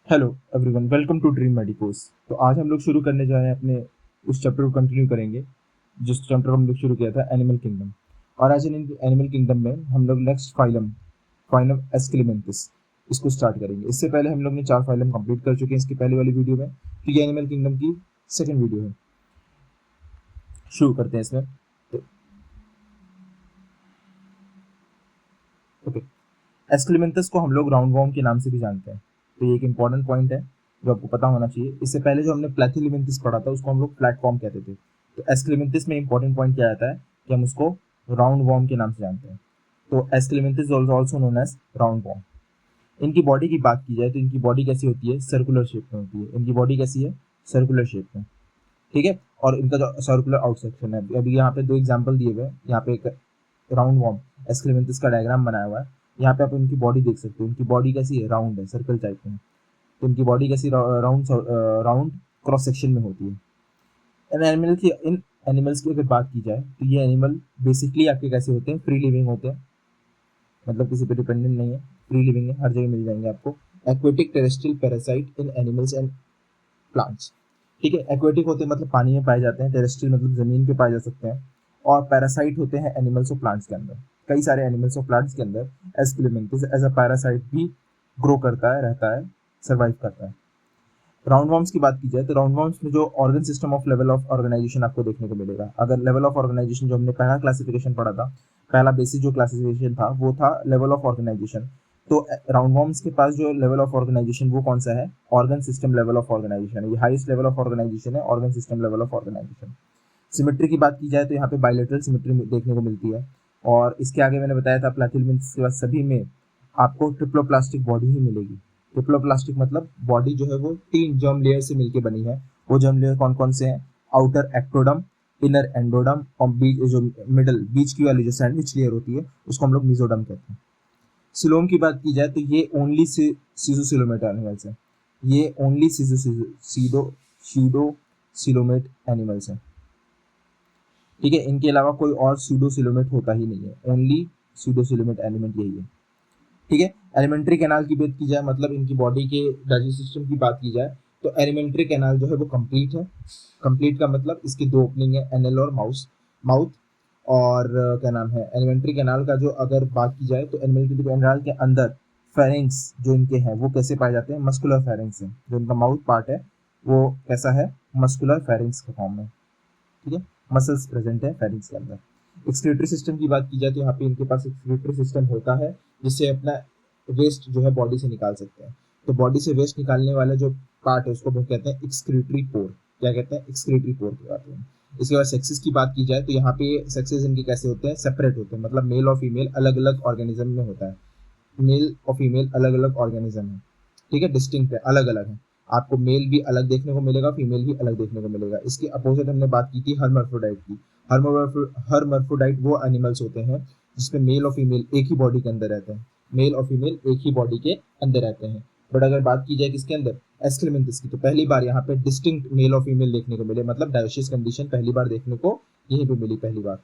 Hello everyone, welcome to Dream Medicos. तो आज हम लोग शुरू करने जा रहे हैं अपने उस चैप्टर को कंटिन्यू करेंगे जिस चैप्टर को हम लोग शुरू किया था, एनिमल किंगडम। और आज इन एनिमल किंगडम में हम लोग नेक्स्ट फाइलम फाइलम एस्केलेमेंथिस इसको स्टार्ट करेंगे। इससे पहले हम लोग ने 4 फाइलम कंप्लीट कर चुके हैं इसकी पहले वाली वीडियो में। तो ये एनिमल किंगडम की सेकेंड वीडियो है। शुरू करते हैं इसमें। तो ओके, एस्केलेमेंथस को हम लोग राउंड वॉर्म के नाम से भी जानते हैं। तो ये एक इंपॉर्टेंट पॉइंट है जो आपको पता होना चाहिए। इससे पहले जो हमने प्लेथिलिमेंथिस पढ़ा था उसको हम लोग प्लेटफॉर्म कहते थे। तो एस्केलेमेंथिस में इंपॉर्टेंट पॉइंट क्या आता है कि हम उसको राउंड वॉर्म के नाम से जानते हैं। तो aschelminthes also known as round worm. इनकी बॉडी की बात की जाए तो इनकी बॉडी कैसी होती है, सर्कुलर शेप में होती है। इनकी बॉडी कैसी है, सर्कुलर शेप में। ठीक है, और इनका जो सर्कुलर आउट सेक्शन है, अभी यहाँ पे 2 एग्जाम्पल दिए हुए हैं। यहाँ पे एक राउंड वॉर्म एस्केलेमेंथिस का डायग्राम बनाया हुआ है। यहाँ पे आप इनकी बॉडी देख सकते हो। इनकी बॉडी कैसी है, राउंड है, सर्कल टाइप में। तो इनकी बॉडी कैसी, राउंड राउंड क्रॉस सेक्शन में होती है। इन एनिमल्स की अगर बात की जाए तो ये एनिमल बेसिकली आपके कैसे होते हैं, फ्री लिविंग होते हैं। मतलब किसी पे डिपेंडेंट नहीं है, फ्री लिविंग है, हर जगह मिल जाएंगे आपको। Aquatic terrestrial parasite in animals and plants. ठीक है, एक्वेटिक होते हैं मतलब पानी में पाए जाते हैं, टेरेस्ट्रियल मतलब जमीन पे पाए जा सकते हैं, और पैरासाइट होते हैं एनिमल्स और प्लांट्स के अंदर। कई सारे एनिमल्स और प्लांट्स के अंदर एस्केलेमेंथिस एज अ पैरासाइट भी ग्रो करता है, रहता है, सर्वाइव करता है। राउंड वॉर्म्स की बात की जाए तो राउंड वॉर्म्स में जो organ system of level of organization आपको देखने को मिलेगा। अगर लेवल ऑफ ऑर्गेनाइजेशन जो हमने पहला क्लासिफिकेशन पढ़ा था, पहला बेसिक जो क्लासिफिकेशन था वो था लेवल ऑफ ऑर्गेनाइजेशन। तो राउंड वॉर्म्स के पास जो लेवल ऑफ ऑर्गेनाइजेशन वो कौन सा है, organ system level of organization. ये हाईएस्ट लेवल ऑफ ऑर्गेनाइजेशन है, organ system level of organization. Symmetry की बात की जाए तो यहाँ पे बायलेटरल सिमेट्री देखने को मिलती है। और इसके आगे मैंने बताया था प्लैथिलमेंट्स के बाद सभी में आपको ट्रिप्लोप्लास्टिक बॉडी ही मिलेगी। ट्रिप्लोप्लास्टिक मतलब बॉडी जो है वो 3 जर्म लेयर से मिलकर बनी है। वो जर्म लेयर कौन कौन से हैं, आउटर एक्टोडम, इनर एंडोडम, और बीच जो मिडल बीच की वाली जो सैंडविच लेयर होती है उसको हम लोग मिजोडम कहते हैं। सिलोम की बात की जाए तो ये ओनली सीजोसिलोमेट एनिमल्स है। ये ओनली सीडो सिलोमेट एनिमल्स है। ठीक है, इनके अलावा कोई और सूडोसिलोमेट होता ही नहीं है, ओनली सूडोसिलोमेट एलिमेंट यही है। ठीक है, एलिमेंट्री कैनाल की बात की जाए, मतलब इनकी बॉडी के डाइजेस्टिव सिस्टम की बात की जाए तो एलिमेंट्री कैनाल जो है वो कंप्लीट है। कंप्लीट का मतलब इसकी 2 ओपनिंग है, एनएल और माउथ। और क्या नाम है, एलिमेंट्री कैनाल का जो अगर बात की जाए तो एलिमेंट्री कैनाल के अंदर फेरिंग्स जो इनके हैं वो कैसे पाए जाते हैं, मस्कुलर फेरिंग्स हैं। जो इनका माउथ पार्ट है वो कैसा है, मस्कुलर फेरिंग्स का फॉर्म में। ठीक है, मसल्स प्रेजेंट है फेरिंग्स के अंदर। एक्सक्रीटरी सिस्टम की बात की जाए तो यहाँ पे इनके पास एक्सक्रीटरी सिस्टम होता है जिससे अपना वेस्ट जो है बॉडी से निकाल सकते हैं। तो बॉडी से वेस्ट निकालने वाला जो पार्ट है उसको वो कहते हैं एक्सक्रीटरी पोर। क्या कहते हैं, एक्सक्रीटरी पोर कहते हैं। इसके बाद सेक्सेस की बात की जाए तो यहाँ पे सेक्सेस इनके कैसे होते हैं, सेपरेट होते हैं। मतलब मेल और फीमेल अलग अलग ऑर्गेनिज्म में होता है। मेल और फीमेल अलग अलग ऑर्गेनिज्म है। ठीक है, डिस्टिंक्ट है, अलग अलग है। आपको मेल भी अलग देखने को मिलेगा, फीमेल भी अलग देखने को मिलेगा। इसके अपोजिट हमने बात की थी हर्माफ्रोडाइट की। हर्माफ्रोडाइट वो एनिमल्स होते हैं जिसमें मेल और फीमेल एक ही बॉडी के अंदर रहते हैं। मेल और फीमेल एक ही बॉडी के अंदर रहते हैं। बट अगर बात की जाए किसके अंदर, एस्केलेमेंथिस की, तो पहली बार यहाँ पे डिस्टिंक्ट मेल और फीमेल देखने को मिले, मतलब डायोसिस कंडीशन पहली बार देखने को यहीं पे मिली, पहली बार।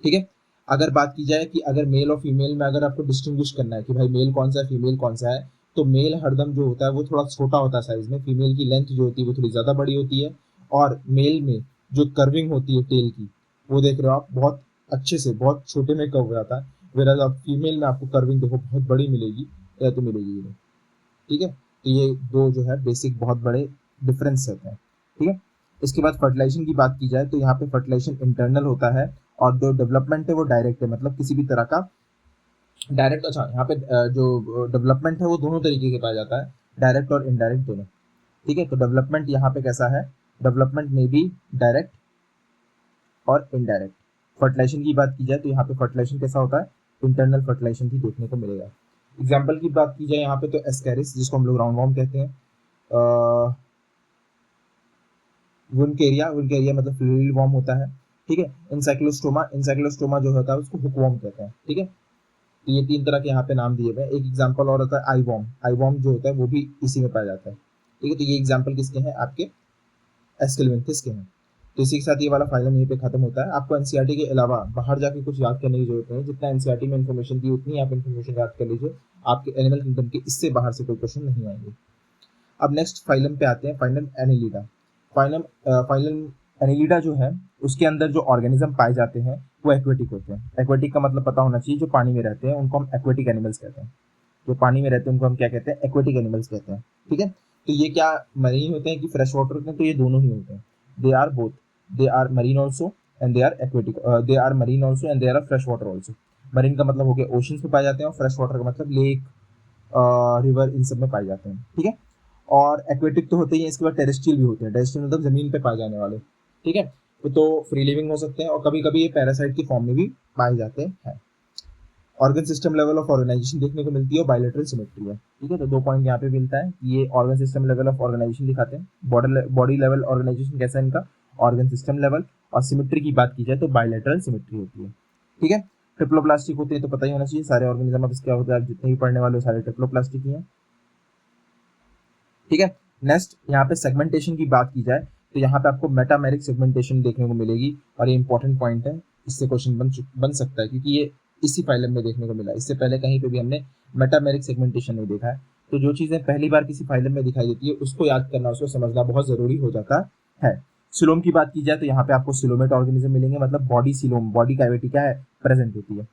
ठीक है, अगर बात की जाए कि अगर मेल और फीमेल में अगर आपको डिस्टिंग्विश करना है कि भाई मेल कौन सा है, फीमेल कौन सा है, तो मेल हरदम जो होता है वो थोड़ा छोटा होता है साइज में, फीमेल की लेंथ जो होती है वो थोड़ी ज़्यादा बड़ी होती है। और मेल में जो कर्विंग होती है टेल की, वो देख रहे हो आप, बहुत अच्छे से बहुत छोटे में कर्व हो जाता है। वेराज आप फीमेल में आपको कर्विंग देखो बहुत बड़ी मिलेगी, या तो मिलेगी ही नहीं। ठीक है, तो ये दो जो है बेसिक बहुत बड़े डिफरेंस होते हैं। ठीक है, इसके बाद फर्टिलाइजेशन की बात की जाए तो यहाँ पे फर्टिलाइजेशन इंटरनल होता है, और जो डेवलपमेंट है वो डायरेक्ट है, मतलब किसी भी तरह का डायरेक्ट। अच्छा, यहाँ पे जो डेवलपमेंट है वो दोनों तरीके के पाया जाता है, डायरेक्ट और इनडायरेक्ट दोनों। ठीक है, तो डेवलपमेंट यहाँ पे कैसा है, डेवलपमेंट में भी डायरेक्ट और इनडायरेक्ट। फर्टिलाइजेशन की बात की जाए तो यहाँ पे फर्टिलाइजेशन कैसा होता है, इंटरनल फर्टिलाइजेशन भी देखने को मिलेगा। एग्जाम्पल की बात की जाए यहाँ पे तो एस्कैरिस, जिसको हम लोग राउंड वॉर्म कहते हैं, वुनकेरिया, वुनकेरिया मतलब फ्लूइड वॉर्म होता है। ठीक है, इंसाइक्लोस्टोमा, इंसाइक्लोस्टोमा जो होता है उसको हुकवॉर्म कहते हैं। ठीक है, तो ये 3 तरह के यहाँ पे नाम दिए हुए हैं। एक एग्जांपल और होता है आई वॉर्म, आई वॉर्म जो होता है वो भी इसी में पाया जाता है। ठीक है, तो ये एग्जांपल किसके हैं, आपके एस्केलेमेंथिस के हैं। तो इसी के साथ ये वाला फाइलम यहीं पे खत्म होता है। आपको एनसीईआरटी के अलावा बाहर जाके कुछ याद करने की जरूरत नहीं है, जितना एनसीईआरटी में इन्फॉर्मेशन दी उतनी आप इन्फॉर्मेशन याद कर लीजिए। आपके एनिमल किंगडम के इससे बाहर से कोई क्वेश्चन नहीं आएंगे। अब नेक्स्ट फाइलम पे आते हैं, फाइलम एनिलिडा। फाइलम एनिलिडा जो है उसके अंदर जो ऑर्गेनिज्म पाए जाते हैं वो एक्वेटिक होते हैं। एक्वेटिक का मतलब पता होना चाहिए, जो पानी में रहते हैं उनको हम एक्वेटिक एनिमल्स कहते हैं। जो पानी में रहते हैं उनको हम क्या कहते हैं, एक्वेटिक एनिमल्स कहते हैं। ठीक है, तो ये क्या मरीन होते हैं कि फ्रेश वाटर होते हैं, तो ये दोनों ही होते हैं। They are both, they are marine also and they are aquatic, they are marine also and they are fresh water also. Marine का मतलब हो गया ओशंस में पाए जाते हैं, और फ्रेश वाटर का मतलब लेक, रिवर, इन सब में पाए जाते हैं। ठीक है, और एक्वेटिक तो होते ही हैं, इसके बाद टेरेस्ट्रियल भी होते हैं। टेरेस्ट्रियल मतलब जमीन पे पाए जाने वाले। ठीक है, तो फ्री लिविंग हो सकते हैं, और कभी कभी ये पैरासाइट की फॉर्म में भी पाए जाते हैं। Organ system level of organization देखने को मिलती है, और बायलैटरल सिमेट्री है। ठीक है, तो 2 पॉइंट यहाँ पे मिलता है कि ये organ system level of organization दिखाते हैं। बॉडी लेवल ऑर्गेनाइजेशन कैसा है इनका, ऑर्गन सिस्टम लेवल। और सिमेट्री की बात की जाए तो बायलैटरल सिमेट्री होती है। ठीक है, ट्रिप्लोप्लास्टिक होते हैं, तो पता ही होना चाहिए सारे ऑर्गेनिज्म अब क्या होता है, आप जितने भी पढ़ने वाले हो सारे ट्रिप्लोप्लास्टिक ही हैं। ठीक है, नेक्स्ट यहाँ पे सेगमेंटेशन की बात की जाए तो यहाँ पे आपको मेटामेरिक सेगमेंटेशन देखने को मिलेगी, और ये इंपॉर्टेंट पॉइंट है, इससे क्वेश्चन बन सकता है, क्योंकि ये इसी फाइलम में देखने को मिला। इससे पहले कहीं पे भी हमने मेटामेरिक सेगमेंटेशन नहीं देखा है। तो जो चीजें पहली बार किसी फाइलम में दिखाई देती है उसको याद करना, उसको समझना बहुत जरूरी हो जाता है। सिलोम की बात की जाए तो यहाँ पे आपको सिलोमेट ऑर्गेनिज्म मिलेंगे, मतलब बॉडी सिलोम, बॉडी कैविटी क्या है, प्रेजेंट होती है।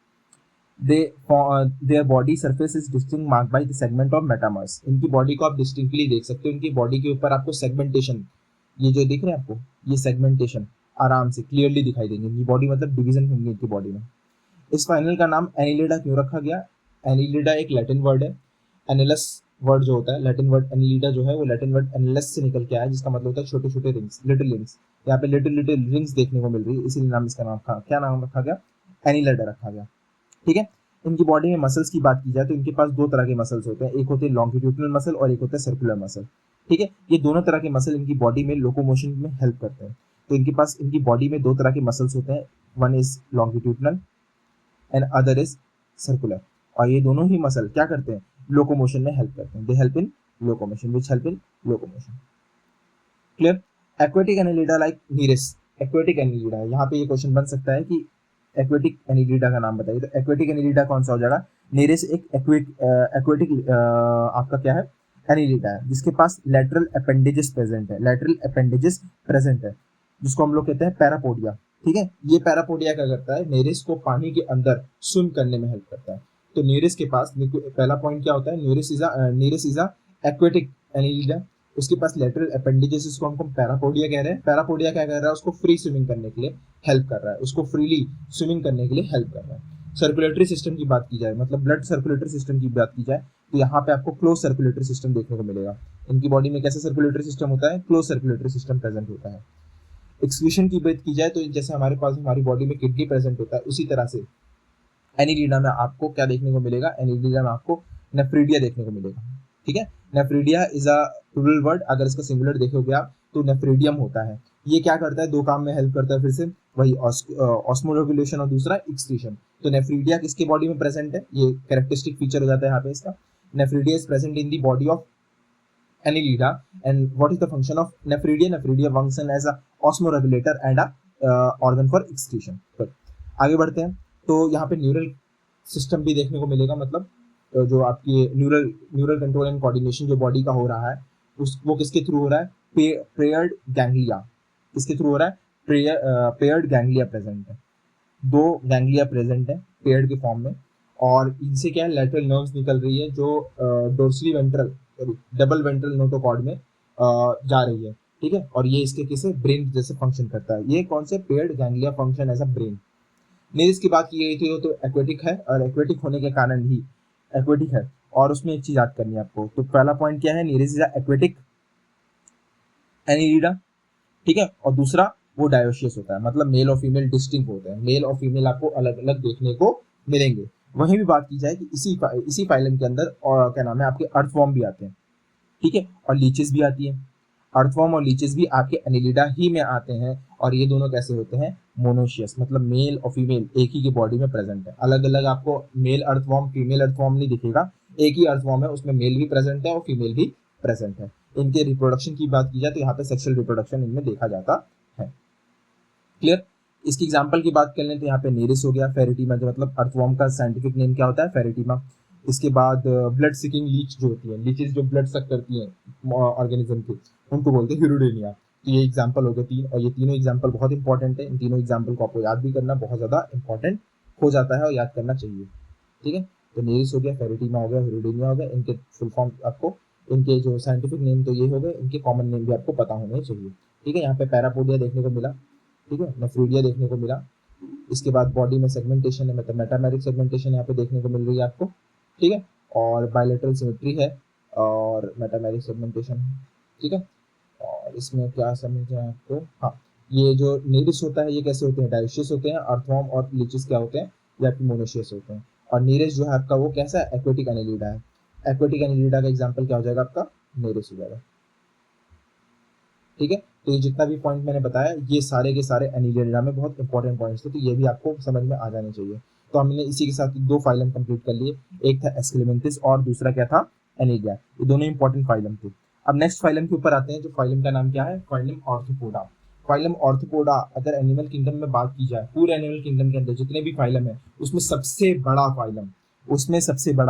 Their body surface is distinct marked by the segment of metamers। इनकी बॉडी को आप डिस्टिंक्टली देख सकते हो, इनकी बॉडी के ऊपर आपको सेगमेंटेशन, ये जो दिख रहे हैं आपको, ये सेगमेंटेशन आराम से क्लियरली दिखाई देंगे। इनकी बॉडी मतलब डिवीजन होंगे इनकी बॉडी में। इस फाइनल का नाम एनिलिडा क्यों रखा गया? एनिलिडा एक लैटिन वर्ड है। एनिलस वर्ड जो होता है, लैटिन वर्ड एनिलिडा जो है वो लैटिन वर्ड एनिलस से निकल के आया, जिसका मतलब होता है छोटे छोटे रिंग्स, लिटिल रिंग्स। यहाँ पे लिटिल लिटिल रिंग्स देखने को मिल रही है, इसीलिए नाम इसका नाम क्या नाम रखा गया, एनिलिडा रखा गया। ठीक है, इनकी बॉडी में मसल्स की बात की जाए तो इनके पास 2 तरह के मसल्स होते हैं, एक होते हैं लॉन्गिट्यूडिनल मसल और एक होता है सर्कुलर मसल। ठीक है, ये दोनों तरह के मसल इनकी बॉडी में लोकोमोशन में हेल्प करते हैं। तो इनके पास इनकी बॉडी में 2 तरह के मसल्स होते हैं, one is longitudinal and other is circular. और ये दोनों ही मसल क्या करते हैं, लोकोमोशन में हेल्प करते हैं। They help in locomotion, which help in locomotion. Clear? Aquatic annelida like nereis. Aquatic annelida, यहाँ पे ये क्वेश्चन बन सकता है कि एक्वेटिक एनिलिडा का नाम बताइए, तो एक्वेटिक एनिलिडा कौन सा हो जाएगा? नीरेस एक एक्वेटिक आपका क्या है, एनिलिडा है, जिसके पास लेटरल अपेंडेजेस प्रेजेंट है। लेटरल अपेंडेजेस प्रेजेंट है, जिसको हम लोग कहते हैं पैरापोडिया। ठीक है, ये पैरापोडिया क्या करता है, नीरेस को पानी के अंदर स्विम करने में हेल्प करता है। तो नीरेस के पास पहला पॉइंट क्या होता है, नीरेस इज अ एक्वेटिक एनिलिडा। उसके पास लेटरल अपेंडेजेस, इसको हम पैरापोडिया कह रहे हैं। पैरापोडिया क्या कर रहा है, उसको फ्री स्विमिंग करने के लिए हेल्प कर रहा है, उसको फ्रीली स्विमिंग करने के लिए हेल्प कर रहा है। सर्कुलेटरी सिस्टम की बात की जाए, मतलब ब्लड सर्कुलेटरी सिस्टम की बात की जाए, तो यहाँ पे आपको क्लोज सर्कुलेटरी सिस्टम देखने को मिलेगा। इनकी बॉडी में कैसा सर्कुलेटरी सिस्टम होता है, क्लोज सर्कुलेटरी सिस्टम प्रेजेंट होता है। एक्सक्रीशन की बात की जाए तो जैसे हमारे पास हमारी बॉडी में किडनी प्रेजेंट होता है, उसी तरह से एनिलिडा में आपको क्या देखने को मिलेगा, एनिलिडा में आपको नेफ्रीडिया देखने को मिलेगा। ठीक है, nephridia is a plural word, अगर इसका सिंगुलर देखोगे आप तो नेफ्रीडियम होता है। ये क्या करता है, 2 काम में हेल्प करता है, फिर से वही ऑस्मोरेगुलेशन और दूसरा एक्सक्रीशन। तो नेफ्रीडिया किसके बॉडी में प्रेजेंट है, ये कैरेक्टरिस्टिक फीचर हो जाता है यहाँ पे इसका। Nephridia is present in the body of Annelida, and what is the function of nephridia? Nephridia function as a osmoregulator and a organ for excretion. Good. आगे बढ़ते हैं, तो यहाँ पे न्यूरल सिस्टम भी देखने को मिलेगा, मतलब जो आपकी न्यूरल कंट्रोल एंड कोऑर्डिनेशन जो बॉडी का हो रहा है, वो किसके थ्रू हो रहा है, पेयर्ड गैंग्लिया। किसके थ्रू हो रहा है, पेयर्ड गैंग्लिया प्रेजेंट है। 2 गैंग्लिया प्रेजेंट है पेयर्ड के फॉर्म में, और इनसे क्या है, लेटरल नर्व्स निकल रही है जो dorsally ventral double ventral notochord में जा रही है। ठीक है, और ये इसके किसे ब्रेन जैसे फंक्शन करता है। ये कौन से, paired ganglia function as a brain. Nereis की बात की गई थी तो एक्वेटिक है, और एक्वेटिक होने के कारण ही एक्वेटिक है। और उसमें एक चीज याद करनी है आपको, तो पहला पॉइंट क्या है, नीरिस इज अ एक्वेटिक एनिलिडा। ठीक है, और दूसरा वो डायोशियस होता है, मतलब मेल और फीमेल डिस्टिंक्ट होते हैं, मेल और फीमेल आपको अलग अलग देखने को मिलेंगे। वहीं भी बात की जाए कि इसी फाइलम के अंदर और क्या नाम है, आपके अर्थवॉर्म भी आते हैं। ठीक है, और लीचेस भी आती है। अर्थवॉर्म और लीचेस भी आपके एनिलिडा ही में आते हैं, और ये दोनों कैसे होते हैं, मोनोशियस, मतलब मेल और फीमेल एक ही की बॉडी में प्रेजेंट है। अलग अलग आपको मेल अर्थवॉर्म फीमेल अर्थवॉर्म नहीं दिखेगा, एक ही अर्थवॉर्म है, उसमें मेल भी प्रेजेंट है और फीमेल भी प्रेजेंट है। इनके रिप्रोडक्शन की बात की जाए तो यहाँ पे सेक्सुअल रिप्रोडक्शन इनमें देखा जाता है। क्लियर? इसकी एग्जांपल की बात कर लें तो यहाँ पे नीरिस हो गया, फेरिटीमा, जो मतलब अर्थवॉर्म का साइंटिफिक नेम क्या होता है, फेरिटीमा। इसके बाद ब्लड सिकिंग लीच जो होती है, लीचेस जो ब्लड सक करती हैं ऑर्गेनिज्म के, उनको बोलते हैं हिरुडेनिया। तो ये एग्जाम्पल हो गए तीन, और ये तीनों एग्जाम्पल बहुत इंपॉर्टेंट है। इन तीनों एग्जाम्पल को आपको याद भी करना बहुत ज़्यादा इंपॉर्टेंट हो जाता है और याद करना चाहिए। ठीक है, तो नेरिस हो गया, फेरिटीमा हो गया, हिरुडेनिया हो गया, इनके फुल फॉर्म आपको, इनके जो साइंटिफिक नेम तो ये हो गए, इनके कॉमन नेम भी आपको पता होने चाहिए। ठीक है, यहाँ पे पैरापोडिया देखने को मिला, ठीक है, नेफ्रीडिया देखने को मिला। इसके बाद बॉडी में सेगमेंटेशन है, मतलब मेटामेरिक सेगमेंटेशन यहाँ पे देखने को मिल रही है आपको। ठीक है, और बायलेटरल सिमेट्री है और मेटामेरिक सेगमेंटेशन है। ठीक है, और इसमें क्या समझे आपको, हाँ, ये जो नेरिस होता है ये कैसे होते हैं, डायोशियस होते हैं। अर्थवर्म और लीचेस क्या होते हैं, ये आपके मोनोशियस होते हैं। और नीरेस जो है आपका वो कैसा है, एक्वेटिक एनिलिडा है। एक्वेटिक एनिलिडा का एग्जांपल क्या हो जाएगा आपका, नेरिस हो जाएगा। ठीक है, तो ये जितना भी पॉइंट मैंने बताया ये सारे के सारे एनिलिडा में बहुत इंपॉर्टेंट पॉइंट्स थे, तो ये भी आपको समझ में आ जाने चाहिए। तो हमने इसी के साथ दो फाइलम कंप्लीट कर लिए, एक था एस्केलेमेंथिस और दूसरा क्या था, एनिलिडा। ये दोनों इंपॉर्टेंट फाइलम थे। अब नेक्स्ट फाइलम के ऊपर आते हैं, जो फाइलम का नाम क्या है, फाइलम ऑर्थोपोडा। फाइलम ऑर्थोपोडा, अगर एनिमल किंगडम में बात की जाए, पूरे एनिमल किंगडम के अंदर जितने भी फाइलम है उसमें सबसे बड़ा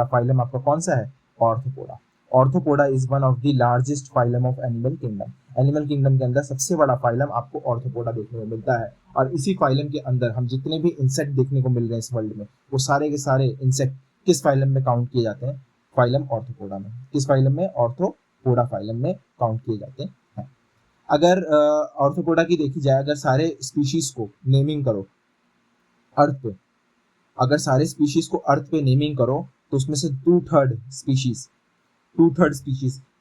फाइलम, आपका कौन सा है, arthropoda. Arthropoda is one of the largest phylum of animal kingdom. Animal kingdom के अंदर सबसे बड़ा फाइलम आपको ऑर्थोपोडा देखने को मिलता है। और इसी फाइलम के अंदर हम जितने भी इंसेक्ट देखने को मिल रहे हैं इस वर्ल्ड में, वो सारे के सारे इंसेक्ट किस फाइलम में काउंट किए जाते हैं, फाइलम ऑर्थोपोडा में। किस फाइलम में, ऑर्थोपोडा फाइलम में काउंट किए जाते हैं। अगर ऑर्थोपोडा की देखी जाए, अगर सारे स्पीशीज को नेमिंग करो अर्थ पे, अगर सारे स्पीशीज को अर्थ पे नेमिंग करो, तो उसमें से टू थर्ड स्पीशीज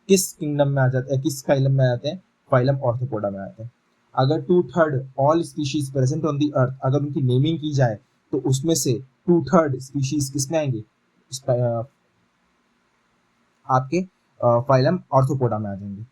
किस किंगडम में आ जाते हैं, किस फाइलम में आ जाते हैं, फाइलम ऑर्थोपोडा में आते हैं। अगर two third all species present on the earth, अगर उनकी नेमिंग की जाए, तो उसमें से टू थर्ड स्पीशीज किसमें आएंगे, आपके फाइलम ऑर्थोपोडा में आ जाएंगे।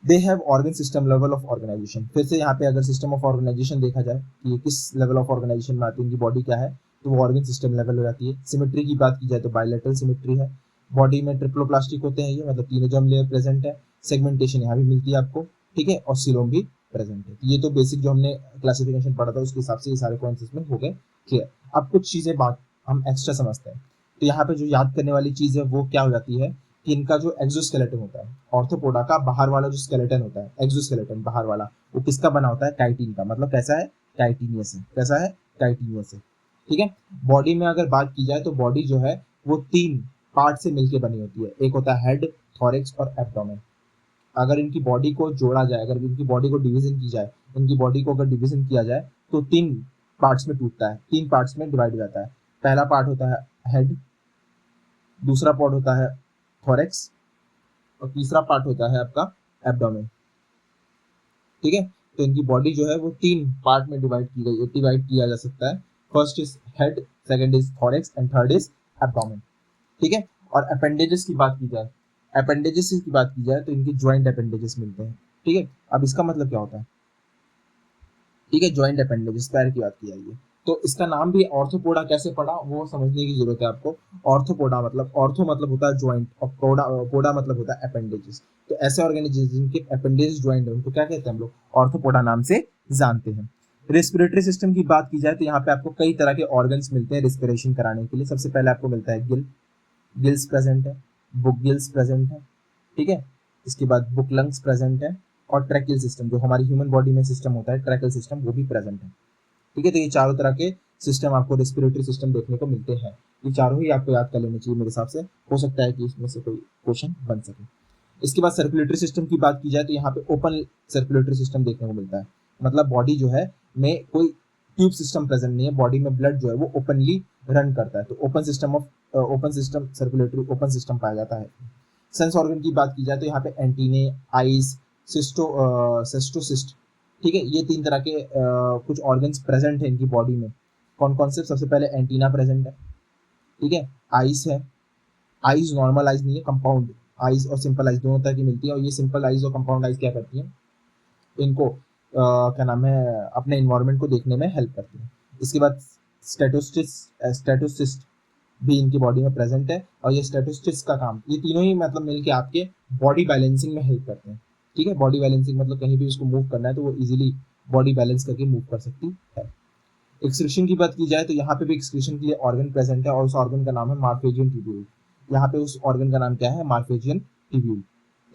They have organ system level of organization. फिर से यहाँ पे अगर सिस्टम ऑफ ऑर्गेनाइजेशन देखा जाए कि ये किस लेवल ऑफ ऑर्गेनाइजेशन में आती है, इनकी बॉडी क्या है, तो वो ऑर्गन सिस्टम लेवल हो जाती है। सिमेट्री की बात की जाए तो बायलैटरल सिमेट्री है। बॉडी में ट्रिप्लोप्लास्टिक होते हैं ये, मतलब तीनों जर्म लेयर प्रेजेंट है। सेगमेंटेशन यहाँ भी मिलती है आपको, ठीक है, और सीलोम भी प्रेजेंट है। ये तो बेसिक जो हमने क्लासिफिकेशन पढ़ा था उसके हिसाब से ये सारे पॉइंट्स इसमें हो गए क्लियर। अब कुछ चीजें बात हम एक्स्ट्रा समझते हैं। तो यहाँ पे जो याद करने वाली चीज है वो क्या हो जाती है कि इनका जो एक्सोस्केलेटन होता है, ऑर्थोपोडा का बाहर वाला जो स्केलेटन होता है, एक्सोस्केलेटन बाहर वाला, वो किसका बना होता है, काइटिन का। मतलब कैसा है, टाइटेनियस है। कैसा है, टाइटेनियस है। ठीक है, बॉडी में अगर बात की जाए तो बॉडी जो है वो तीन पार्ट से मिलकर बनी होती है। एक होता है हेड, थॉरेक्स और एब्डोमेन। अगर इनकी बॉडी को जोड़ा जाए, अगर इनकी बॉडी को डिवीजन की जाए, इनकी बॉडी को अगर डिवीजन किया जाए तो तीन पार्ट्स में टूटता है, तीन पार्ट्स में डिवाइड हो जाता है। पहला पार्ट होता है हेड, दूसरा पार्ट होता है थॉरेक्स, और तीसरा पार्ट होता है आपका एब्डोमेन। ठीक है, तो इनकी बॉडी जो है वो तीन पार्ट में डिवाइड किया जा सकता है। First is head, second is thorax and third is abdomen. ठीक है, और अपेंडेजेस की बात की जाए, तो इनकी ज्वाइंट अपेंडेजेस मिलते हैं। ठीक है, अब इसका मतलब क्या होता है, ठीक है, ज्वाइंट अपेंडेजेस, पैर की बात की जा रही है। तो इसका नाम भी ऑर्थोपोडा कैसे पड़ा वो समझने की जरूरत है आपको। ऑर्थोपोडा मतलब, ऑर्थो मतलब होता है ज्वाइंट और पोडा मतलब होता है अपेंडेजेस। तो ऐसे ऑर्गेनिज्म जिनके अपेंडेजेस ज्वाइंट है उनको क्या कहते हैं हम लोग, ऑर्थोपोडा नाम से जानते हैं। रेस्पिरेटरी सिस्टम की बात की जाए तो यहाँ पे आपको कई तरह के ऑर्गन्स मिलते हैं रेस्पिरेशन कराने के लिए। सबसे पहले आपको मिलता है गिल्स प्रेजेंट है, बुक गिल्स प्रेजेंट है। ठीक है, इसके बाद बुक लंग्स प्रेजेंट है, और ट्रैकियल सिस्टम जो हमारी ह्यूमन बॉडी में सिस्टम होता है, ट्रैकियल सिस्टम, वो भी प्रेजेंट है। ठीक है, तो ये चारों तरह के सिस्टम आपको रेस्पिरेटरी सिस्टम देखने को मिलते हैं। ये चारों ही आपको याद कर लेने चाहिए मेरे हिसाब से, हो सकता है कि इसमें से कोई क्वेश्चन बन सके। इसके बाद सर्कुलेटरी सिस्टम की बात की जाए तो यहाँ पे ओपन सर्कुलेटरी सिस्टम देखने को मिलता है। मतलब बॉडी जो है में कोई ट्यूब सिस्टम प्रेजेंट नहीं है, बॉडी में ब्लड जो है वो ओपनली रन करता है। तो open system circulatory open system पाया जाता है। सेंस ऑर्गन की बात की जाए तो यहाँ पे एंटीने, आईज, सिस्टोसिस्ट, ठीक है, ये तीन तरह के कुछ ऑर्गन्स प्रेजेंट है इनकी बॉडी में। कौन कौन से, सबसे पहले एंटीना प्रेजेंट है, ठीक है, आइज है। आइज नॉर्मल आइज नहीं है, कंपाउंड आइज और सिंपल आइज दोनों तरह की मिलती है। और ये सिंपल आइज और कंपाउंड आइज क्या करती हैं, इनको क्या नाम है, अपने इन्वायरमेंट को देखने में हेल्प करती है। इसके बाद स्टेटोसिस्ट भी इनकी बॉडी में प्रेजेंट है, और ये स्टेटोसिस्ट का काम, ये तीनों ही मतलब मिलके आपके बॉडी बैलेंसिंग में हेल्प करते हैं। ठीक है, बॉडी बैलेंसिंग मतलब कहीं भी उसको मूव करना है तो वो इजीली बॉडी बैलेंस करके मूव कर सकती है। एक्सक्रीशन की बात की जाए तो यहाँ पे भी एक्सक्रीशन के लिए ऑर्गन प्रेजेंट है और उस ऑर्गन का नाम है मार्फेजियन ट्यूब्यूल। यहाँ पे उस ऑर्गन का नाम क्या है? मार्फेजियन ट्यूब्यूल।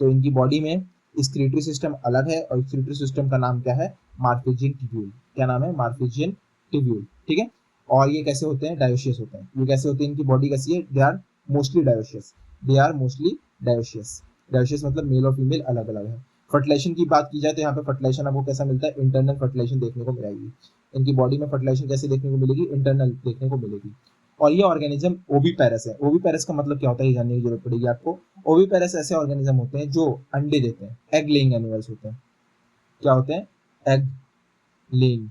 तो इनकी बॉडी में एक्सक्रीटरी सिस्टम अलग है और एक्सक्रीटरी सिस्टम का नाम क्या है? मार्फेजियन ट्यूब्यूल। क्या नाम है? मार्फेजियन ट्यूब्यूल। ठीक है। और ये कैसे होते हैं? डायोशियस होते हैं। ये कैसे होते हैं? इनकी बॉडी कैसी है? They are mostly dioecious. They are mostly dioecious. Dioecious मतलब मेल और फीमेल अलग अलग है। फर्टिलाइजेशन की बात की जाए तो यहाँ पे फर्टिलाइजेशन आपको कैसा मिलता है? इंटरनल फर्टिलाइजेशन देखने को मिलेगी। इनकी बॉडी में फर्टिलाइजेशन कैसे देखने को मिलेगी? इंटरनल देखने को मिलेगी। और ये ऑर्गेनिज्म ओविपेरस है। ओविपेरस का मतलब क्या होता है ये जानने की जरूरत पड़ेगी आपको। ओविपेरस ऐसे ऑर्गेनिज्म होते हैं जो अंडे देते हैं, एग लेइंग एनिमल्स होते हैं। क्या होते हैं? Egg laying,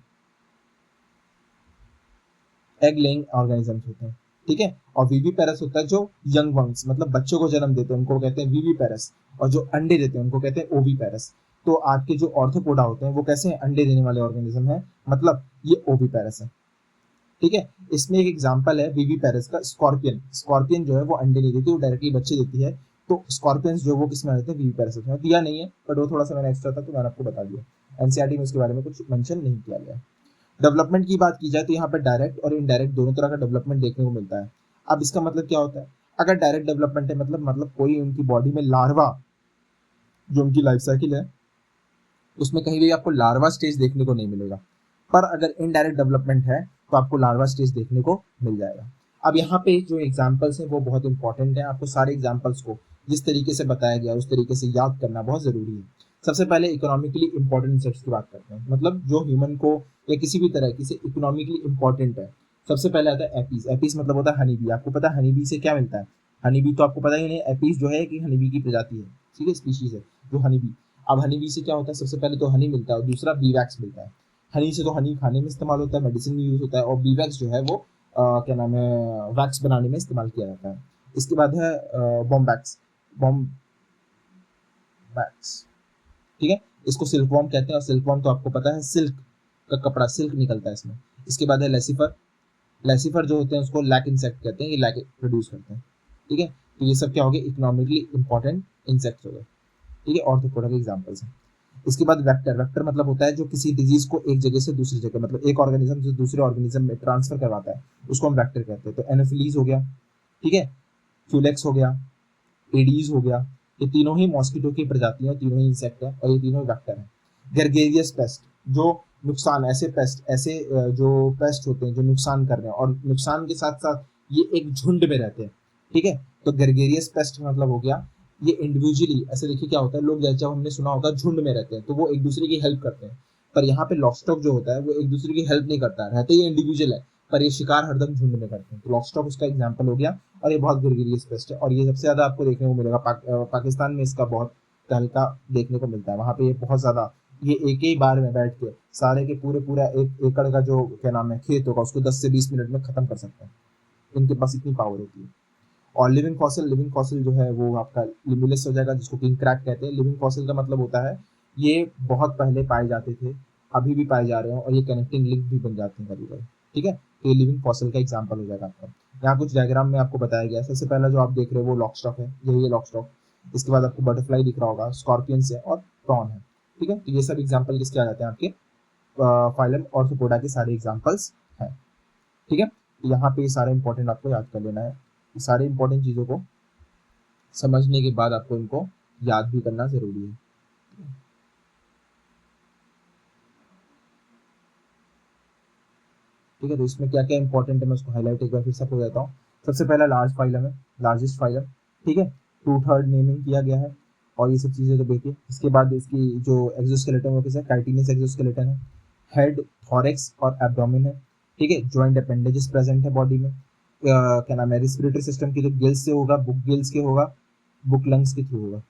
egg laying organisms होते हैं। ठीक है। और वीवीपेरस होता है जो यंग वंस मतलब बच्चों को जन्म देते हैं, उनको कहते हैं वीवीपेरस। और जो अंडे देते हैं उनको कहते हैं ओवीपेरस। तो आपके जो ऑर्थोपोडा होते हैं वो कैसे हैं? अंडे देने वाले ऑर्गेनिज्म है, मतलब ये ओवीपेरस है। ठीक है। इसमें एक एग्जांपल है वीवीपेरस का, स्कॉर्पियन। स्कॉर्पियन जो है वो अंडे नहीं देती, वो डायरेक्टली बच्चे देती है। तो स्कॉर्पियंस जो वो किस में रहते हैं? वीवीपेरस में। दिया नहीं है बट वो थोड़ा सा मैंने एक्स्ट्रा था तो मैंने आपको बता दिया। एनसीईआरटी में उसके बारे में कुछ मेंशन नहीं किया गया। डेवलपमेंट की बात की जाए तो यहाँ पे डायरेक्ट और इनडायरेक्ट दोनों तरह का डेवलपमेंट देखने को मिलता है। अब इसका मतलब क्या होता है? अगर डायरेक्ट डेवलपमेंट है मतलब कोई उनकी बॉडी में लार्वा, जो उनकी लाइफ साइकिल है उसमें कहीं भी आपको लार्वा स्टेज देखने को नहीं मिलेगा। पर अगर इनडायरेक्ट डेवलपमेंट है तो आपको लार्वा स्टेज देखने को मिल जाएगा। अब यहाँ पे जो एग्जाम्पल्स हैं वो बहुत इंपॉर्टेंट है। आपको सारे एग्जाम्पल्स को जिस तरीके से बताया गया उस तरीके से याद करना बहुत जरूरी है। सबसे पहले इकोनॉमिकली इंपॉर्टेंट इंसेक्ट्स की बात करते हैं, मतलब जो ह्यूमन को या किसी भी तरह की से इकोनॉमिकली इंपॉर्टेंट है। सबसे पहले आता है एपीज। एपीज मतलब होता है हनी बी। आपको पता है हनी बी से क्या मिलता है? हनी बी तो आपको पता ही नहीं। एपीज जो है कि हनी बी की प्रजाति है, ठीक है, स्पीशीज है जो हनी बी। अब हनी बी से क्या होता है? सबसे पहले तो हनी मिलता है और दूसरा बी वैक्स मिलता है। हनी से तो हनी खाने में इस्तेमाल होता है, मेडिसिन में यूज होता है, और बी वैक्स जो है वो क्या नाम है, वैक्स बनाने में इस्तेमाल किया जाता है। इसके बाद है बॉम्ब वैक्स। बॉम्ब वैक्स, ठीक है। इसको सिल्क वॉर्म कहते हैं और सिल्क वॉर्म तो आपको पता है सिल्क का कपड़ा, सिल्क निकलता है इसमें। इसके बाद है लेसिफर। लेसिफर जो होते हैं उसको लैक इंसेक्ट कहते हैं, ये लैक प्रोड्यूस करते हैं। ठीक है। तो ये सब क्या हो गए? इकोनॉमिकली इंपॉर्टेंट इंसेक्ट्स हो गए। ठीक है। ऑर्थोपोडा के एग्जांपल्स हैं। इसके बाद वेक्टर। वेक्टर मतलब होता है जो किसी डिजीज को एक जगह से दूसरी जगह, मतलब एक ऑर्गेनिज्म से दूसरे ऑर्गेनिज्म में ट्रांसफर करवाता है, उसको हम वेक्टर कहते हैं। तो एनोफिलीज हो गया, ठीक है, फ्यूलेक्स हो गया, एडीज हो गया। ये तीनों ही मॉस्किटो की प्रजातियां, तीनों ही इंसेक्ट है और ये तीनों वेक्टर है। गर्गेरियस पेस्ट, जो नुकसान, ऐसे पेस्ट, ऐसे जो पेस्ट होते हैं जो नुकसान कर रहे हैं और नुकसान के साथ साथ ये एक झुंड में रहते हैं। ठीक है। तो गर्गेरियस पेस्ट मतलब हो गया ये इंडिविजुअली, ऐसे देखिए क्या होता है, लोग जब हमने सुना होगा झुंड में रहते हैं तो वो एक दूसरे की हेल्प करते हैं। पर यहाँ पे लॉकस्टॉक जो होता है वो एक दूसरे की हेल्प नहीं करता है, रहते ही इंडिविजुअल है पर ये शिकार हरदम झुंड में करते हैं। तो लॉकस्टॉक उसका एग्जाम्पल हो गया और ये बहुत गर्गेरियस पेस्ट है और ये सबसे ज्यादा आपको देखने को मिलेगा पाकिस्तान में इसका बहुत तहलका देखने को मिलता है। वहाँ पे ये बहुत ज्यादा, ये एक ही बार में बैठ के सारे के पूरे पूरा 1 एकड़ का जो क्या नाम है खेत होगा उसको 10 से 20 मिनट में खत्म कर सकते हैं। इनके पास इतनी पावर होती है। और लिविंग फॉसिल, लिविंग फॉसिल जो है वो आपका लिमुलस हो जाएगा, जिसको किंग क्रैब कहते हैं। लिविंग फॉसिल का मतलब होता है ये बहुत पहले पाए जाते थे, अभी भी पाए जा रहे हैं और ये कनेक्टिंग लिंक भी बन जाते हैं कभी कभी। ठीक है। तो ये लिविंग फॉसिल का एग्जाम्पल हो जाएगा आपका। यहाँ कुछ डायग्राम में आपको बताया गया है। सबसे पहला जो आप देख रहे हो वो लॉकस्टॉक है, यही है लॉकस्टॉक। इसके बाद आपको बटरफ्लाई दिख रहा होगा, स्कॉर्पियंस है और प्रॉन है। ठीक है। तो ये सब एग्जाम्पल किसके आ जाते हैं? आपके फाइलम ऑर्थोपोडा के सारे एग्जाम्पल्स हैं। ठीक है। तो यहाँ पे ये सारे इंपॉर्टेंट आपको याद कर लेना है। सारे इंपॉर्टेंट चीज़ों को समझने के बाद आपको इनको याद भी करना जरूरी है। ठीक है। तो इसमें क्या क्या इंपॉर्टेंट है मैं उसको हाईलाइट एक बार फिर से हो जाता हूँ। सबसे पहला लार्ज फाइलम है, लार्जेस्ट फाइलम। ठीक है। 2/3 नेमिंग किया गया है और ये सब चीज़ें तो देखिए। इसके बाद इसकी जो एक्सोस्केलेटन वो किस है? काइटिनस एक्सोस्केलेटन है। हेड, थॉरेक्स और एब्डोमेन है। ठीक है। जॉइंट अपेंडेजेस प्रेजेंट है बॉडी में। क्या नाम है, रिस्पिरेटरी सिस्टम की जो गिल्स से होगा, बुक गिल्स के होगा, बुक लंग्स के थ्रू होगा।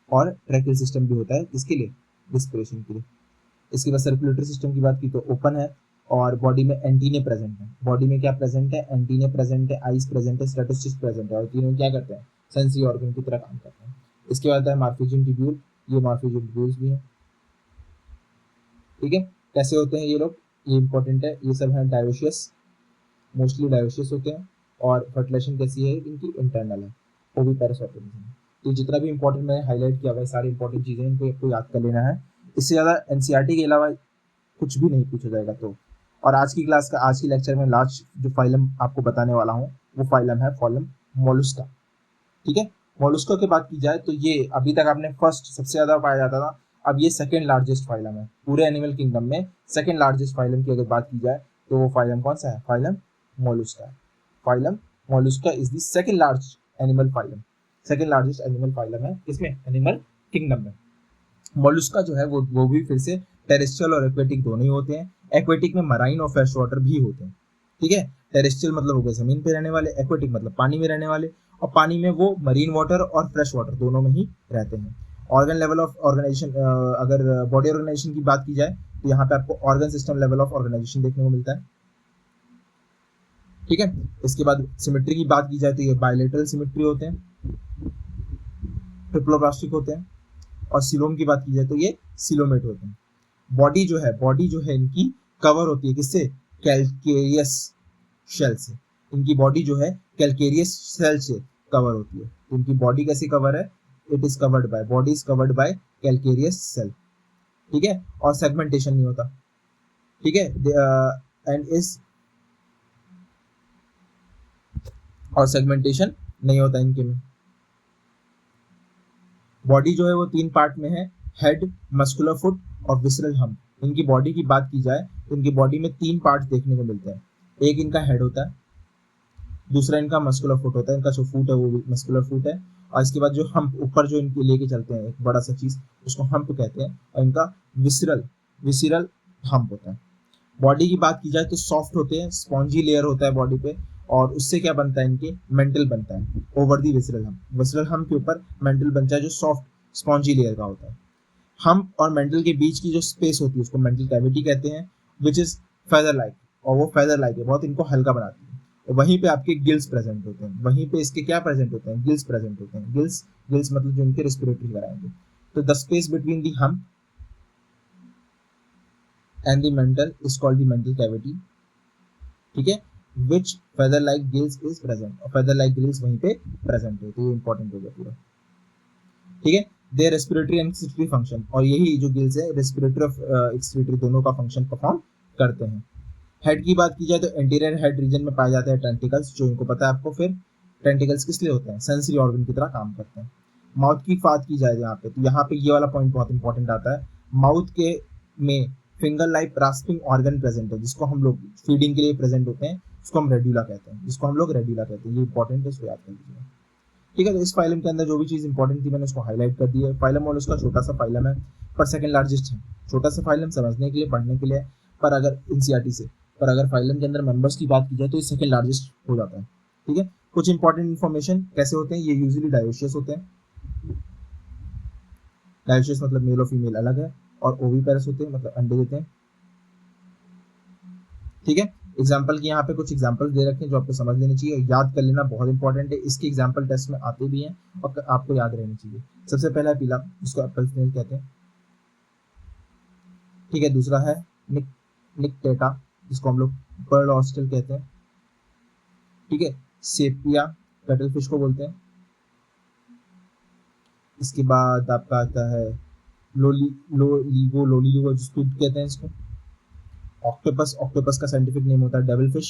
और ट्रैकियल सिस्टम भी होता है इसके लिए, रिस्पिरेशन के लिए। इसके बाद सर्कुलेटरी सिस्टम की बात की तो ओपन है और बॉडी में एंटीने प्रेजेंट है। बॉडी में क्या प्रेजेंट है? एंटीने प्रेजेंट है, आइस प्रेजेंट है, स्टेटोसिस प्रेजेंट है और तीनों क्या करते हैं? सेंसरी ऑर्गन की तरह काम करते हैं। इसके बाद है मार्फिजियन ट्यूब्यूल। ये मार्फिजियन ट्यूब्यूल्स भी हैं। ठीक है। कैसे होते हैं ये लोग? ये इंपॉर्टेंट है। ये सब है डायोशियस, मोस्टली डायोशियस होते हैं। और फर्टिलाइजेशन कैसी है? इनकी इंटरनल है, ओविपेरस ऑर्गेनिज्म। तो जितना भी इंपॉर्टेंट मैंने हाईलाइट किया हुआ है सारी इंपॉर्टेंट चीजें, इनको आपको याद कर लेना है। इससे ज़्यादा एनसीईआरटी के अलावा कुछ भी नहीं पूछा जाएगा। तो और आज की क्लास का, आज की लेक्चर में लास्ट जो फाइलम आपको बताने वाला हूँ वो फाइलम है फाइलम मोलस्का। ठीक है, मोलस्का की बात की जाए तो ये अभी तक आपने फर्स्ट सबसे ज़्यादा पाया जाता था, अब ये सेकेंड लार्जेस्ट फाइलम है पूरे एनिमल किंगडम में। सेकेंड लार्जेस्ट फाइलम की अगर बात की जाए तो वो फाइलम कौन सा है? Phylum Mollusca. Phylum Mollusca is the second large animal phylum, second largest animal phylum है किसमें? एनिमल किंगडम में। मोलस्का जो है वो भी फिर से टेरेस्ट्रियल और एक्वेटिक दोनों ही होते हैं। एक्वेटिक में मराइन और फ्रेश वाटर भी होते हैं। ठीक है, टेरेस्ट्रियल मतलब हो गए जमीन पे रहने वाले, एक्वेटिक मतलब पानी में रहने वाले, और पानी में वो मरीन वाटर और फ्रेश वाटर दोनों में ही रहते हैं। ऑर्गन लेवल ऑफ ऑर्गेनाइजेशन, अगर बॉडी ऑर्गेनाइजेशन की बात की जाए तो यहाँ पे आपको organ system level of organization देखने को मिलता है। ठीक है, इसके बाद सिमेट्री की बात की जाए तो ये बायलेटरल सिमेट्री होते हैं, ट्रिप्लोब्लास्टिक होते हैं, और सिलोम की बात की जाए तो ये सिलोमेट होते हैं। बॉडी जो है इनकी कवर होती है किससे? कैल्केरियस शेल से। इनकी बॉडी जो है कैल्केरियस सेल से कवर होती है। इनकी बॉडी कैसे कवर है? It is covered by, body is covered by calcareous cell. ठीक है, और सेगमेंटेशन नहीं होता। ठीक है, एंड इज और सेगमेंटेशन नहीं होता इनके में। बॉडी जो है वो 3 पार्ट में है, हेड, मस्कुलर फुट और विसरल हम्प। इनकी बॉडी की बात की जाए तो इनकी बॉडी में 3 पार्ट देखने को मिलते हैं। एक इनका हेड होता है, दूसरा इनका मस्कुलर फुट होता है, इनका जो फुट है वो भी मस्कुलर फुट है, और इसके बाद जो हम्प ऊपर जो इनके लेके चलते हैं एक बड़ा सा चीज, उसको हम्प कहते हैं, और इनका विसिरल हम्प होता है। बॉडी की बात की जाए तो सॉफ्ट होते हैं, स्पॉन्जी लेयर होता है बॉडी पे, और उससे क्या बनता है? इनके मेंटल बनता है over the visceral hump. Visceral hump के ऊपर मेंटल बनता है जो सॉफ्ट स्पॉन्जी लेयर का होता है। हम्प और मेंटल के बीच की जो स्पेस होती है उसको मेंटल कैविटी कहते हैं, विच इज फेदर लाइक, और वो फेदर लाइक है, बहुत इनको हल्का बनाती है। और वहीं पे आपके गिल्स प्रेजेंट होते हैं, वहीं पे इसके क्या प्रेजेंट होते हैं? गिल्स प्रेजेंट होते हैं। गिल्स मतलब जो इनके रेस्पिरेटरी कराएंगे। तो the space between the hump and the mantle is called the mantle cavity. ठीक है, which feather like gills is present, और फेदर लाइक गिल्स वहीं पे प्रेजेंट है। तो ये इंपॉर्टेंट हो गया पूरा। ठीक है, दे रेस्पिरेटरी एंड एक्सक्रीटरी फंक्शन, और यही जो गिल्स है रेस्पिरेटरी और एक्सक्रीटरी दोनों का फंक्शन परफॉर्म करते हैं। हेड की बात की जाए तो एंटीरियर हेड रीजन में पाए जाते हैं टेंटिकल्स, जो इनको पता है आपको। फिर टेंटिकल्स किस लिए होते हैं? सेंसरी ऑर्गन की तरह काम करते हैं। माउथ की बात की जाए यहाँ पे तो यहाँ पे ये वाला पॉइंट बहुत इंपॉर्टेंट आता है। माउथ के में finger like rasping organ present है, जिसको हम लोग फीडिंग के लिए प्रेजेंट होते हैं, उसको हम रेड्यूला कहते हैं, ये इंपॉर्टेंट है, इसको याद कर लीजिए। ठीक है, तो इस फाइलम के अंदर जो भी चीज इंपॉर्टेंट थी मैंने उसको हाईलाइट कर दी है। फाइलम मोलस्का छोटा सा फाइलम है पर सेकंड लार्जेस्ट है। छोटा सा फाइलम समझने के लिए, पढ़ने के लिए, पर अगर एनसीईआरटी से, पर अगर फाइलम के अंदर मेंबर्स की बात की जाए तो ये सेकंड लार्जेस्ट हो जाता है। ठीक है, कुछ इंपॉर्टेंट इन्फॉर्मेशन कैसे होते हैं? ये यूजुअली डायोशियस होते हैं। डायोशियस मतलब मेल और फीमेल अलग है, और ओविपेरस होते हैं मतलब अंडे देते हैं। ठीक है, एग्जाम्पल की यहाँ पे कुछ एग्जाम्पल दे रखे हैं जो आपको समझ लेने चाहिए, याद कर लेना बहुत इंपॉर्टेंट है। इसके एग्जाम्पल टेस्ट में आते भी हैं और आपको याद रहनी चाहिए। सबसे पहला है पीला, जिसको एप्पल स्नेल कहते हैं। ठीक है, दूसरा है निक्टेटा, जिसको हम लोग पर्ल ऑस्टल कहते हैं। ठीक है, सेपिया कटल फिश को बोलते हैं। इसके बाद आपका आता है लोलीगो जिसको कहते हैं इसको। ऑक्टोपस का साइंटिफिक नेम होता है डेविल फिश।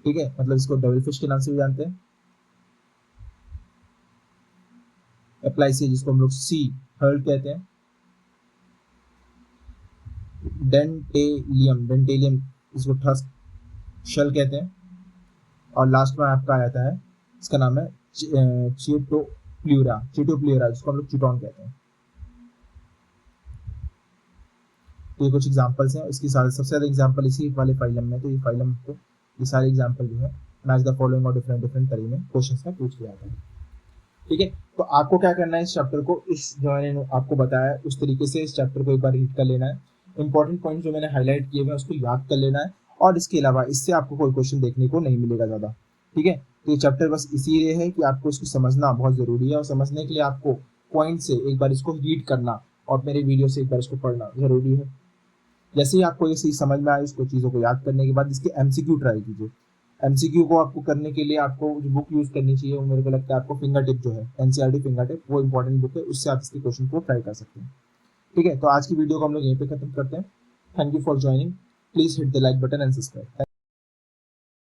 ठीक है, मतलब इसको डेविल फिश के नाम से भी जानते हैं। एप्लाइसिया, जिसको हम लोग सी हर्ड कहते हैं। डेंटेलियम इसको ठस्क शेल कहते हैं। और लास्ट में आपका आता है, इसका नाम है चीटोप्ल्यूरा, जिसको हम लोग चूटॉन कहते हैं। तो ये कुछ एग्जांपल्स हैं। इसकी सारे सबसे ज्यादा एग्जांपल इसी वाले फाइलम में, तो ये फाइलम को ये सारे एग्जांपल जो है मैच द फॉलोइंग और डिफरेंट तरीके में क्वेश्चंस में पूछ लिया जाता है। ठीक है, तो आपको क्या करना है, इस चैप्टर को, इस जो मैंने आपको बताया उस तरीके से इस चैप्टर को एक बार रीड कर लेना है। इंपॉर्टेंट पॉइंट जो मैंने हाईलाइट किए हुए उसको याद कर लेना है, और इसके अलावा इससे आपको कोई क्वेश्चन देखने को नहीं मिलेगा ज़्यादा। ठीक है, तो ये चैप्टर बस इसीलिए है कि आपको इसको समझना बहुत ज़रूरी है, और समझने के लिए आपको पॉइंट से एक बार इसको रीड करना और मेरे वीडियो से एक बार इसको पढ़ना ज़रूरी है। जैसे ही आपको ये चीज़ समझ में आए, इसको चीज़ों को याद करने के बाद इसके एमसीक्यू ट्राई कीजिए। एमसीक्यू को आपको करने के लिए आपको जो बुक यूज़ करनी चाहिए वो मेरे को लगता है आपको फिंगर टिप जो है एनसीईआरटी फिंगर टिप, वो इंपॉर्टेंट बुक है, उससे आप इसके क्वेश्चन को ट्राई कर सकते हैं। ठीक है, तो आज की वीडियो को हम लोग यहीं पे खत्म करते हैं। Thank you for joining, please hit the like button and subscribe.